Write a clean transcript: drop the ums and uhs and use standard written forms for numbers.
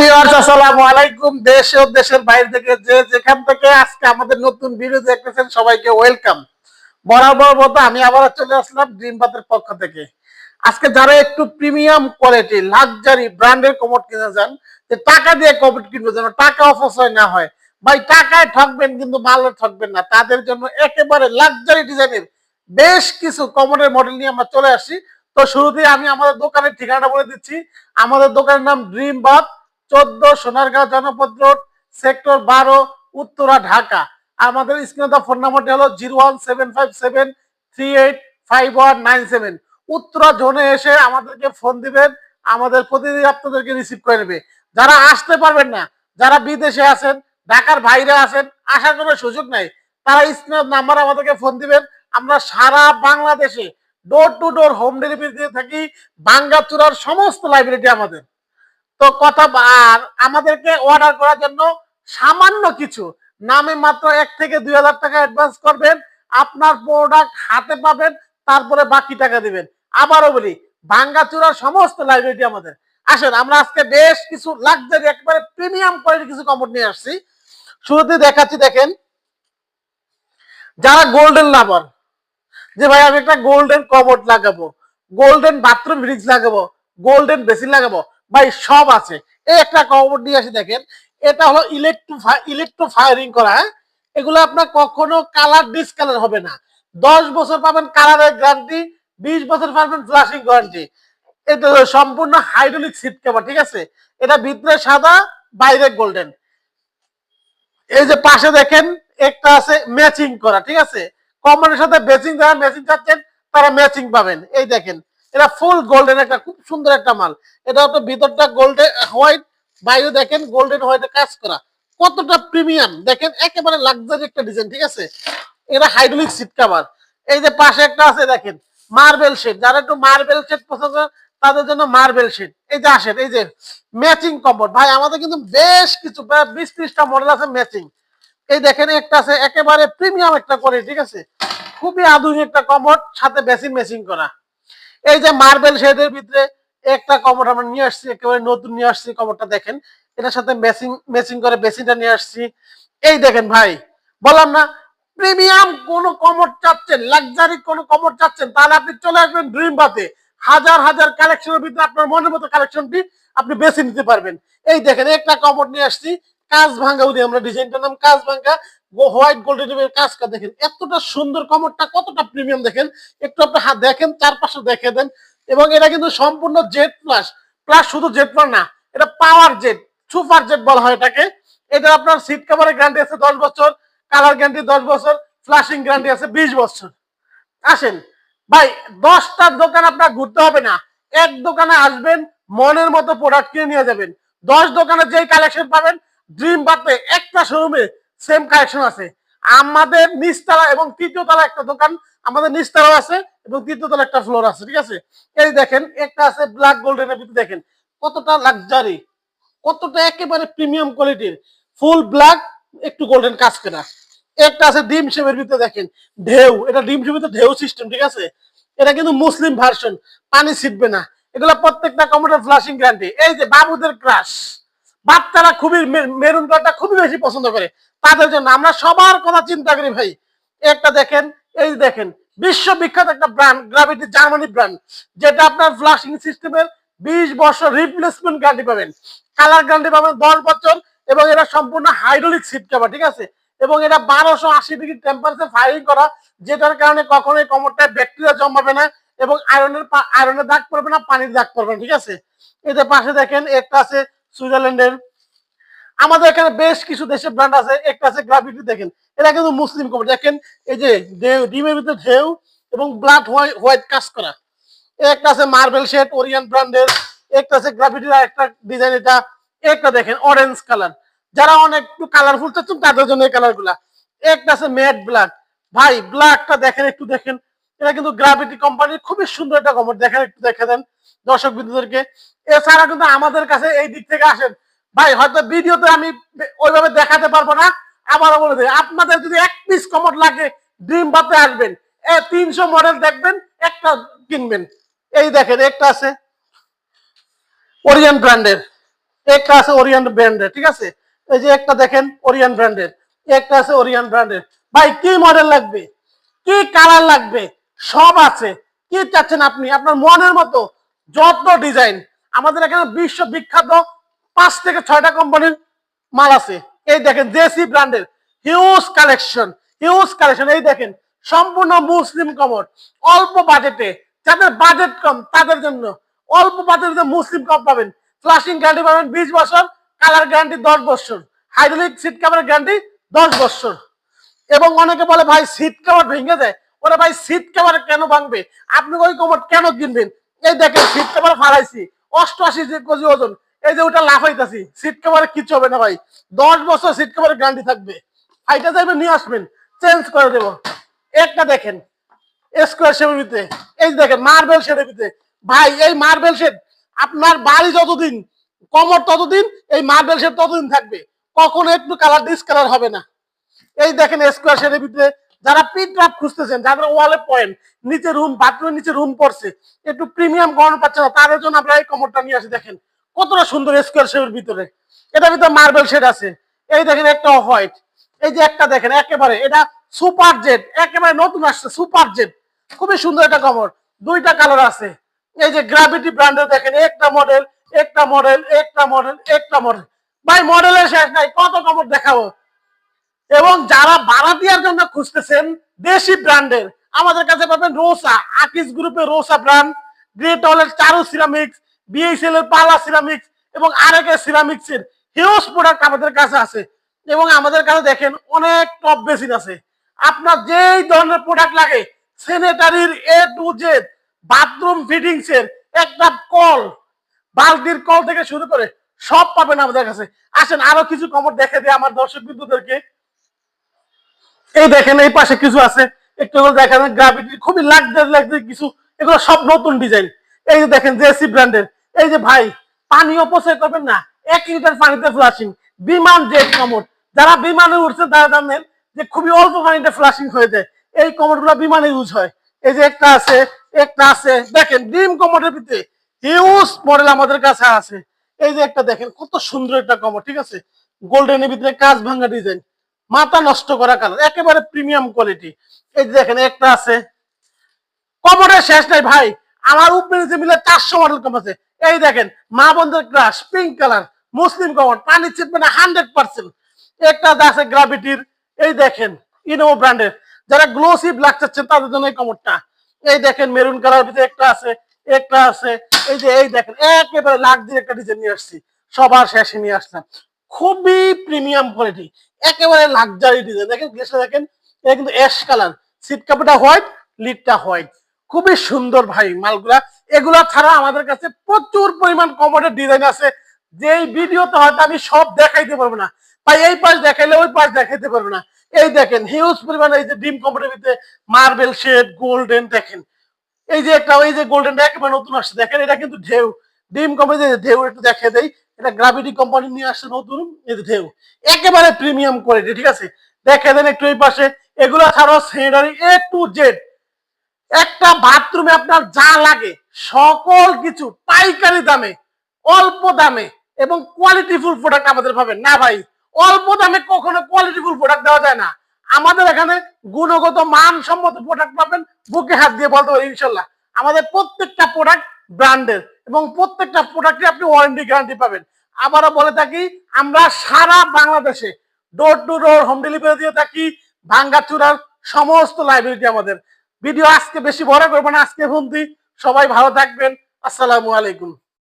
Viewers, আসসালামু আলাইকুম। দেশ ও দেশের বাইরে থেকে যে যেখান থেকে আজকে আমাদের নতুন ভিডিও দেখতেছেন সবাইকে ওয়েলকাম। বরাবর মতো আমি আবার চলে আসলাম ড্রিম বাতের পক্ষ থেকে। আজকে যারা একটু প্রিমিয়াম কোয়ালিটি লাক্সারি ব্র্যান্ডের কমোড কিনে যান, যে টাকা দিয়ে কমোড কিনবে যেন টাকা অপচয় না হয়, ভাই টাকায় ঠকবেন কিন্তু মালও ঠকবেন না, তাদের জন্য একেবারে লাক্সারি ডিজাইনের বেশ কিছু কমোডের মডেল নিয়ে আমরা চলে আসি। তো শুরুতেই আমি আমাদের দোকানের ঠিকানাটা বলে দিচ্ছি। আমাদের দোকানের নাম ড্রিম বাথ, 14 সোনারগাঁও জনপদ রোড, সেক্টর 12, উত্তরা, ঢাকা। আমাদের স্ক্রিনে ফোন নাম্বারটি হলো 01757385197। উত্তরা জোনে এসে আমাদেরকে ফোন দিবেন, আমাদের প্রতিনিধি আপনাদেরকে রিসিভ করে নেবে। যারা আসতে পারবেন না, যারা বিদেশে আছেন, ঢাকার বাইরে আছেন, আসার কোনো সুযোগ নাই, তারা স্ক্রিনের নাম্বার আমাদেরকে ফোন দিবেন। আমরা সারা বাংলাদেশে door to door home delivery দিয়ে থাকি। বাঙ্গাচুরার সমস্ত লাইব্রেরিটি আমাদের। তো কথা আর আমাদেরকে অর্ডার করার জন্য সামান্য কিছু নামে মাত্র 1 থেকে 2 হাজার টাকা অ্যাডভান্স করবেন, আপনার প্রোডাক্ট হাতে পাবেন, তারপরে বাকি টাকা দিবেন। আবারও বলি, ভাঙ্গাচুরার সমস্ত লাইব্রেরিটি আমাদের। আসেন আমরা আজকে বেশ কিছু লাক্সারি একেবারে প্রিমিয়াম কোয়ালিটি কিছু কমোড নিয়ে আসছি। শুরুতে দেখাচ্ছি, দেখেন, যারা গোল্ডেন লাভার, যে ভাই আমি একটা গোল্ডেন কমোড লাগাবো, গোল্ডেন বাথরুম ফ্রিজ লাগাবো, গোল্ডেন বেসিন লাগাবো, ভাই সব আছে। এই একটা কমোড নিয়ে আসি, দেখেন, এটা হলো ইলেকট্রো ফায়ারিং করা। এগুলো আপনার কখনো কালার ডিসকালার হবে না। 10 বছর পাবেন কালারের গ্যারান্টি, 20 বছর পাবেন ফ্লাশিং গ্যারান্টি। এটা সম্পূর্ণ হাইড্রোলিক সিট কভার, ঠিক আছে। এটা ভিতরে সাদা, বাইরে গোল্ডেন। এই যে পাশে দেখেন একটা আছে ম্যাচিং করা, ঠিক আছে। কমনের সাথে ম্যাচিং, যারা ম্যাচিং চাচ্ছেন তারা ম্যাচিং পাবেন। এই দেখেন, এটা ফুল গোল্ডেন, একটা খুব সুন্দর একটা মাল। এটা হচ্ছে ভিতরটা গোল্ডেন হোয়াইট, বাইরে দেখেন গোল্ডেন হোয়াইটে কাজ করা। কতটা প্রিমিয়াম দেখেন, একেবারে লাক্সারি একটা ডিজাইন, ঠিক আছে। এটা হাইড্রোলিক সিট কভার। এই যে পাশে একটা আছে দেখেন মার্বেল শেড, যারা একটু মার্বেল শেড পছন্দ তাদের জন্য মার্বেল শেড। এই যে আসেন, এই যে ম্যাচিং কমোড, ভাই আমাদের কিন্তু বেশ কিছু প্রায় 20-30টা মডেল আছে ম্যাচিং। এই দেখেন একটা আছে একেবারে প্রিমিয়াম একটা করে, ঠিক আছে, খুবই আধুনিক একটা কমোড, সাথে বেসিন ম্যাচিং করা। এই যে মার্বেল শেডের ভিতরে একটা কমোড আমরা নিয়ে আসছি, একেবারে নতুন নিয়ে আসছি কমোডটা, দেখেন এটার সাথে ম্যাচিং ম্যাচিং করে বেসিনটা নিয়ে আসছি। এই দেখেন ভাই, বললাম না, প্রিমিয়াম কোন কমোড চাচ্ছেন, লাক্সারি কোন কমোড চাচ্ছেন, তাহলে আপনি চলে আসবেন ড্রিম বাতে। হাজার হাজার কালেকশনের ভিতরে আপনার মনের মতো কালেকশনটি আপনি বেছে নিতে পারবেন। এই দেখেন একটা কমোড নিয়ে আসছি, কাজ ভাঙ্গা উনি, আমরা ডিজাইনটার নাম কাজ ভাঙ্গা, হোয়াইট গোল্ডেন কাজটা দেখেন, এতটা সুন্দর কমোডটা, কতটা প্রিমিয়াম দেখেন। একটু আপনি হাত দেখেন, চারপাশে দেখে দেন। এবং এটা কিন্তু সম্পূর্ণ জেড প্লাস, প্লাস শুধু জেড প্লাস না, এটা পাওয়ার জেড, সুপার জেড বলা হয় এটাকে। এটা আপনার সিট কভারের গ্যারান্টি আছে 10 বছর, কালার গ্যারান্টি 10 বছর, ফ্লাশিং গ্যারান্টি আছে 20 বছর। আসেন ভাই, 10টার দোকান আপনার ঘুরতে হবে না, এক দোকানে আসবেন, মনের মতো প্রোডাক্ট কিনে নিয়ে যাবেন। 10 দোকানে যেই কালেকশন পাবেন, ড্রিম বাতে একটা শোরুমে সেম কালেকশন আছে। আমাদের নিচতলা এবং তৃতীয় তলা একটা দোকান, আমাদের নিচতলাও আছে এবং তৃতীয় তলা একটা ফ্লোর আছে, ঠিক আছে। এই দেখেন একটা আছে ব্ল্যাক গোল্ডেনের ভিতরে, দেখেন কতটা লাক্সারি, কতটা একেবারে প্রিমিয়াম কোয়ালিটির, ফুল ব্ল্যাক, একটু গোল্ডেন কাজ করা। একটা আছে ডিম শেপের ভিতরে, দেখেন ঢেউ, এটা ডিম শেপের ভিতরে ঢেউ সিস্টেম, ঠিক আছে। এটা কিন্তু মুসলিম ভার্সন, পানি ছিটবে না। এগুলো প্রত্যেকটা কম্পিউটার ফ্লাশিং গ্যারান্টি। এই যে বাবুদের ক্রাশ, বাচ্চারা খুবই মেরুন কালারটা খুবই বেশি পছন্দ করে, তাদের জন্য আমরা সবার কথা চিন্তা করি ভাই। একটা দেখেন, এই দেখেন বিশ্ববিখ্যাত একটা ব্র্যান্ড, গ্রাভিটি জার্মানি ব্র্যান্ড, যেটা আপনার ফ্লাশিং সিস্টেমের 20 বছর রিপ্লেসমেন্ট গ্যারান্টি পাবেন, কালার গ্যারান্টি পাবেন 10 বছর, এবং এটা সম্পূর্ণ হাইড্রোলিক সিট কভার, ঠিক আছে। এবং এটা 1280 ডিগ্রি টেম্পারেচার ফায়ারিং করা, যেটার কারণে কখনোই কমরটায় ব্যাকটেরিয়া জন্মাবে না, এবং আয়রনের দাগ পড়বে না, পানির দাগ পড়বে না, ঠিক আছে। এদের পাশে দেখেন একটা আছে সুইজারল্যান্ডের। আমাদের এখানে বেশ কিছু দেশের ব্র্যান্ড আছে। একটা আছে গ্রাভিটি, দেখেন এটা কিন্তু মুসলিম কমর, দেখেন এই যে ঢেউ, ডিমের ভিতরে ঢেউ এবং ব্লাড হোয়াইট কাজ করা। একটা আছে মার্বেল শেড ওরিয়ান ব্র্যান্ডের, একটা আছে গ্রাভিটির একটা ডিজাইন, এটা একটা দেখেন অরেঞ্জ কালার, যারা অনেক একটু কালারফুল চাচ্ছেন তাদের জন্য এই কালার গুলা। একটা আছে ম্যাট ব্ল্যাক, ভাই ব্ল্যাকটা দেখেন, একটু দেখেন, এটা কিন্তু গ্রাভিটি কোম্পানির খুবই সুন্দর একটা কমর, দেখেন একটু দেখে দেন দর্শক বিন্দুদেরকে। এছাড়া কিন্তু আমাদের কাছে এই দিক থেকে আসেন ভাই, হয়তো ভিডিওতে আমি ওইভাবে দেখাতে পারবো না। আবারও বলে দিই, আপনাদের যদি এক পিস কমোড লাগে, ড্রিম বাতে আসবেন, 300 মডেল দেখবেন, একটা কিনবেন। এই দেখেন একটা আছে ওরিয়েন্ট ব্র্যান্ডের, একটা আছে ওরিয়েন্ট ব্র্যান্ডের, ঠিক আছে? এই যে একটা দেখেন ওরিয়েন্ট ব্র্যান্ডের, একটা আছে ওরিয়েন্ট ব্র্যান্ডের। ভাই কি মডেল লাগবে, কি কালার লাগবে, সব আছে। কি চাচ্ছেন আপনি আপনার মনের মতো যত ডিজাইন। আমাদের এখানে বিশ্ব বিখ্যাত 5 থেকে 6টা কোম্পানির মাল আছে। এই দেখেন জেসি ব্র্যান্ডের হিউজ কালেকশন, হিউজ কালেকশন। এই দেখেন সম্পূর্ণ মুসলিম কমোড, অল্প বাজেটে, যাদের বাজেট কম তাদের জন্য অল্প বাজেটে মুসলিম কম পাবেন। ফ্লাশিং গ্যারান্টি পাবেন 20 বছর, কালার গ্যারান্টি 10 বছর, হাইড্রোলিক সিট কভারের গ্যারান্টি 10 বছর। এবং অনেকে বলে ভাই সিট কভার ভেঙে যায়, ওরা ভাই সিট কভার কেন ভাঙবে, আপনি ওই কভার কেন কিনবেন? এই দেখেন সিট কভার ফালাইছি 88 কেজি ওজন, এই যে ওটা লাফাইতাছি, সিট কভারে কিছু হবে না ভাই, 10 বছর সিট কভারের গ্যারান্টি থাকবে। ফাইটা যাইবে নিয়ে আসবেন, চেঞ্জ করে দেব। একটা দেখেন স্কোয়ার শেপের ভিতরে, এই দেখেন মার্বেল শেডের ভিতরে। ভাই এই মার্বেল শেড আপনার বাড়ি যতদিন, কমর ততদিন, এই মার্বেল শেড ততদিন থাকবে, কখনো একটু কালার ডিসকালার হবে না। এই দেখেন স্কোয়ার শেডের ভিতরে, যারা পিট রাপ খুঁজতেছেন, যাদের ওয়ালে পয়েন্ট, নিচে রুম, বাথরুমের নিচে রুম পড়ছে, একটু প্রিমিয়াম গরম পাচ্ছে না, তাদের জন্য আমরা এই কমরটা নিয়ে আসি। দেখেন কতটা সুন্দর স্কোয়ার শেপের ভিতরে, এটার ভিতরে মার্বেল শেড আছে। এই দেখেন একটা অফ হোয়াইট, এই যে একটা দেখেন একেবারে এটা সুপার জেড, একেবারে নতুন আসছে সুপার জেড, খুবই সুন্দর একটা কমর, 2টা কালার আছে। এই যে গ্র্যাভিটি ব্র্যান্ডের দেখেন একটা মডেল, একটা মডেল, একটা মডেল, একটা মডেল। ভাই মডেলের শেষ নাই, কত কমর দেখাবো। এবং যারা ভাড়াটিয়ার জন্য খুঁজতেছেন দেশি ব্র্যান্ডের, আমাদের কাছে পাবেন রোসা, আকিস গ্রুপের রোসা ব্র্যান্ড, গ্রেট অলের চারু সিরামিক্স, বিএসএল এর পালা সিরামিক্স এবং আরেকের সিরামিক্স এর হিউজ প্রোডাক্ট আমাদের কাছে আছে। এবং আমাদের কাছে দেখেন অনেক টপ বেসিন আছে। আপনার যেই ধরনের প্রোডাক্ট লাগে, স্যানিটারির এ টু জেড, বাথরুম ফিটিংস এর একটা কল, বালতির কল থেকে শুরু করে সব পাবেন আমাদের কাছে। আসেন আরো কিছু কমর দেখে দিই আমার দর্শক বিন্দুদেরকে। এই দেখেন এই পাশে কিছু আছে, একটু দেখেন গ্রাভিটি, খুবই লাগজারি কিছু, এগুলো সব নতুন ডিজাইন। এই যে দেখেন জেসি ব্র্যান্ডের, এই যে ভাই পানি অপচয় করবেন না, 1 লিটার পানিতে ফ্লাশিং, বিমান জেট কমোড। যারা বিমানে উঠছে তারা জানেন যে খুবই অল্প পানিতে ফ্লাশিং হয়ে যায়, এই কমোড গুলো বিমানে ইউজ হয়। এই যে একটা আছে, একটা আছে, দেখেন ডিম কমোডের ভিতরে হিউজ মডেল আমাদের কাছে আছে। এই যে একটা দেখেন কত সুন্দর একটা কমোড, ঠিক আছে, গোল্ডেনের ভিতরে কাজ ভাঙা ডিজাইন, মাথা নষ্ট করা কালার, একেবারে প্রিমিয়াম কোয়ালিটি। এই যে দেখেন একটা আছে, কমরের শেষ নাই ভাই, আমার উপরে যে মিলে 400 মডেল কম আছে। এই দেখেন মা বন্ধের ক্রাশ পিঙ্ক কালার, মুসলিম কমর, পানি চিপবে না 100%। একটা আছে গ্রাভিটির, এই দেখেন ইনোভো ব্র্যান্ডের, যারা গ্লোসি ব্ল্যাক চাচ্ছেন তাদের জন্য এই কমরটা। এই দেখেন মেরুন কালার ভিতরে একটা আছে, একটা আছে। এই যে এই দেখেন একেবারে লাক্সারি একটা ডিজাইন নিয়ে আসছি, সবার শেষে নিয়ে আসলাম, খুবই প্রিমিয়াম কোয়ালিটি, একেবারে লাক্সারি ডিজাইন। দেখেন গ্লেসটা দেখেন, এটা কিন্তু অ্যাশ কালার, সিট কাপড়টা হোয়াইট, লিডটা হোয়াইট, খুবই সুন্দর ভাই মালগুলা। এগুলা ছাড়া আমাদের কাছে প্রচুর পরিমাণ কমোডের ডিজাইন আছে, যেই ভিডিওতে হয়তো আমি সব দেখাইতে পারবো না ভাই, এই পাশ দেখাইলে ওই পাশ দেখাইতে পারবো না। এই দেখেন হিউজ পরিমাণ, এই যে ডিম কমোডের ভিতরে মার্বেল শেড গোল্ডেন, দেখেন এই যে একটা, ওই যে গোল্ডেনটা একেবারে নতুন আসছে, দেখেন এটা কিন্তু ঢেউ, ডিম কোম্পানি ঢেউ, একটু দেখে দেই, এটা গ্রাভিটি কোম্পানি নিয়ে আসছে নতুন, এই যে ঢেউ, একেবারে প্রিমিয়াম কোয়ালিটি, ঠিক আছে, দেখে দেন একটু এই পাশে। এগুলো ছাড়াও স্যানিটারি এ টু জেড, একটা বাথরুমে আপনার যা লাগে সকল কিছু পাইকারি দামে, অল্প দামে এবং কোয়ালিটিফুল প্রোডাক্ট আমাদের পাবেন। না ভাই অল্প দামে কখনো কোয়ালিটিফুল প্রোডাক্ট দেওয়া যায় না, আমাদের এখানে গুণগত মানসম্মত প্রোডাক্ট পাবেন, বুকে হাত দিয়ে বলতে পারি ইনশাল্লাহ। আমাদের প্রত্যেকটা প্রোডাক্ট ব্র্যান্ডের এবং প্রত্যেকটা প্রোডাক্টে আপনি ওয়ারেন্টি গ্যারান্টি পাবেন। আবারও বলে থাকি আমরা সারা বাংলাদেশে door to door home delivery দিয়ে থাকি, ভাঙ্গাচুরার সমস্ত লাইব্রেরিটি আমাদের। ভিডিও আজকে বেশি বড় করবো না, আজকে বন্ধু সবাই ভালো থাকবেন, আসসালামু আলাইকুম।